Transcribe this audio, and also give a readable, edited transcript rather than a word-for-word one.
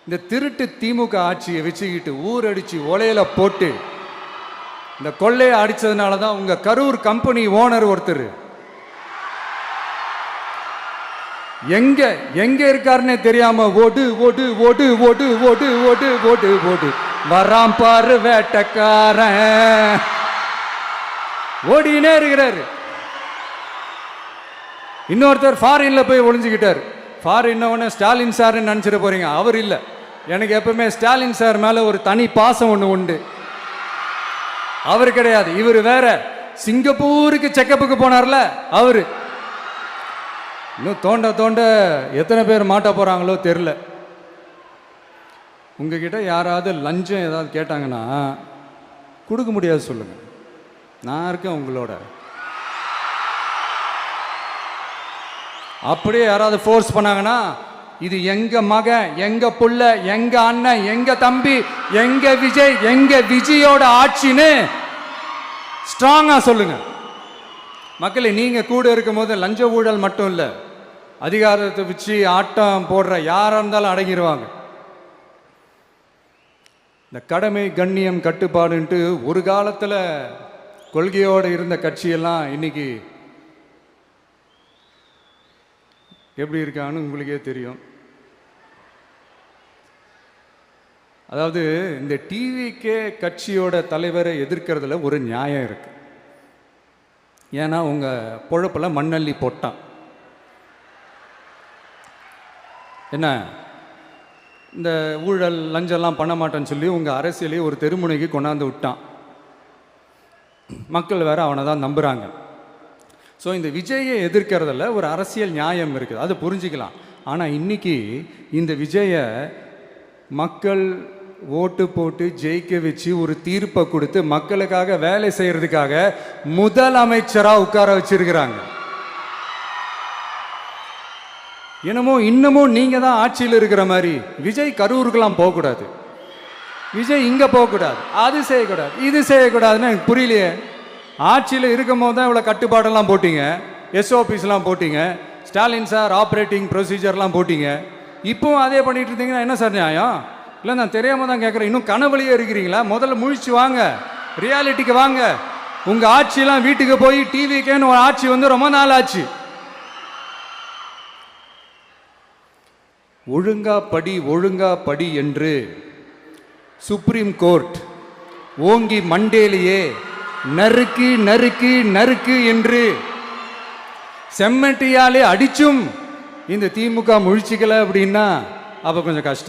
இந்த திருட்டு திமுக ஆட்சியை வச்சுக்கிட்டு ஊரடிச்சு ஒலையில போட்டு இந்த கொள்ளையை அடிச்சதுனால தான் உங்க கரூர் கம்பெனி ஓனர் ஒருத்தர் எங்க எங்க இருக்காருன்னே தெரியாம ஓடு ஓடு ஓடு ஓடு ஓடு ஓடு ஓடு ஓடு வராம் பாரு வேட்டக்காரன் ஓடினே இருக்கிறாரு. இன்னொருத்தர் ஃபாரின்ல போய் ஒளிஞ்சுக்கிட்டார். ஃபாரின் ஸ்டாலின் சார் நினைச்சிட்டு போறீங்க, அவர் இல்ல. எனக்கு எப்பவுமே ஸ்டாலின் சார் மேல ஒரு தனி பாசம் ஒண்ணு உண்டு. அவர் கிடையாது, இவர் வேற. சிங்கப்பூருக்கு செக்கப்புக்கு போனார்ல அவரு. இன்னும் தோண்ட தோண்ட எத்தனை பேர் மாட்ட போறாங்களோ தெரியல. உங்ககிட்ட யாராவது லஞ்சம் ஏதாவது கேட்டாங்கன்னா கொடுக்க முடியாது சொல்லுங்க, நான் இருக்கேன் உங்களோட. அப்படியே யாராவது ஃபோர்ஸ் பண்ணாங்கன்னா இது எங்க மகன், எங்க புள்ள, எங்க அண்ணன், எங்க தம்பி, எங்க விஜய், எங்க விஜயோட ஆட்சின்னு ஸ்ட்ராங்கா சொல்லுங்க. மக்களை நீங்க கூட இருக்கும் போது லஞ்ச ஊழல் மட்டும் இல்ல, அதிகாரத்தை வச்சு ஆட்டம் போடுற யாரா இருந்தாலும் அடங்கிடுவாங்க. இந்த கடமை கண்ணியம் கட்டுப்பாடுன்ட்டு ஒரு காலத்துல கொள்கையோடு இருந்த கட்சியெல்லாம் இன்னைக்கு எப்படி இருக்கான்னு உங்களுக்கே தெரியும். அதாவது இந்த டிவிக்கே கட்சியோட தலைவரை எதிர்க்கிறதுல ஒரு நியாயம் இருக்கு. ஏன்னா உங்க பொழப்புல மண்ணள்ளி போட்டான். என்ன இந்த ஊழல் லஞ்சம்லாம் பண்ண மாட்டேன்னு சொல்லி உங்க அரசியலையே ஒரு தெருமுனைக்கு கொண்டாந்து விட்டான். மக்கள் வேற அவனை தான் நம்புறாங்க. ஸோ இந்த விஜயை எதிர்க்கிறதுல ஒரு அரசியல் நியாயம் இருக்குது, அதை புரிஞ்சுக்கலாம். ஆனால் இன்னைக்கு இந்த விஜயை மக்கள் ஓட்டு போட்டு ஜெயிக்க வச்சு ஒரு தீர்ப்பை கொடுத்து மக்களுக்காக வேலை செய்யறதுக்காக முதலமைச்சராக உட்கார வச்சிருக்கிறாங்க. என்னமோ இன்னமும் நீங்க தான் ஆட்சியில் இருக்கிற மாதிரி. விஜய் கரூருக்கெல்லாம் போகக்கூடாது, விஜய் இங்க போகக்கூடாது, அது செய்யக்கூடாது, இது செய்யக்கூடாதுன்னு எனக்கு புரியலையே. ஆட்சியில் இருக்கும் போது தான் இவ்வளோ கட்டுப்பாடெல்லாம் போட்டீங்க, எஸ்ஓபிஸ்லாம் போட்டீங்க, ஸ்டாலின் சார் ஆப்ரேட்டிங் ப்ரொசீஜர்லாம் போட்டீங்க. இப்போவும் அதே பண்ணிட்டு இருந்தீங்கன்னா என்ன சார் நியாயம்? இல்லை நான் தெரியாம தான் கேட்குறேன். இன்னும் கனவுலையே இருக்கிறீங்களா? முதல்ல முழிச்சு வாங்க, ரியாலிட்டிக்கு வாங்க. உங்க ஆட்சியெல்லாம் வீட்டுக்கு போய் டிவிக்கேன்னு ஒரு ஆட்சி வந்து ரொம்ப நாள் ஆச்சு. ஒழுங்கா படி என்று சுப்ரீம் கோர்ட் ஓங்கி மண்டேலியே நறுக்கு நறுக்கு நறுக்கு என்று செம்மட்டியாலே அடிச்சும் இந்த திமுக முழிச்சிக்கல அப்படின்னா அப்ப கொஞ்சம் கஷ்டம்.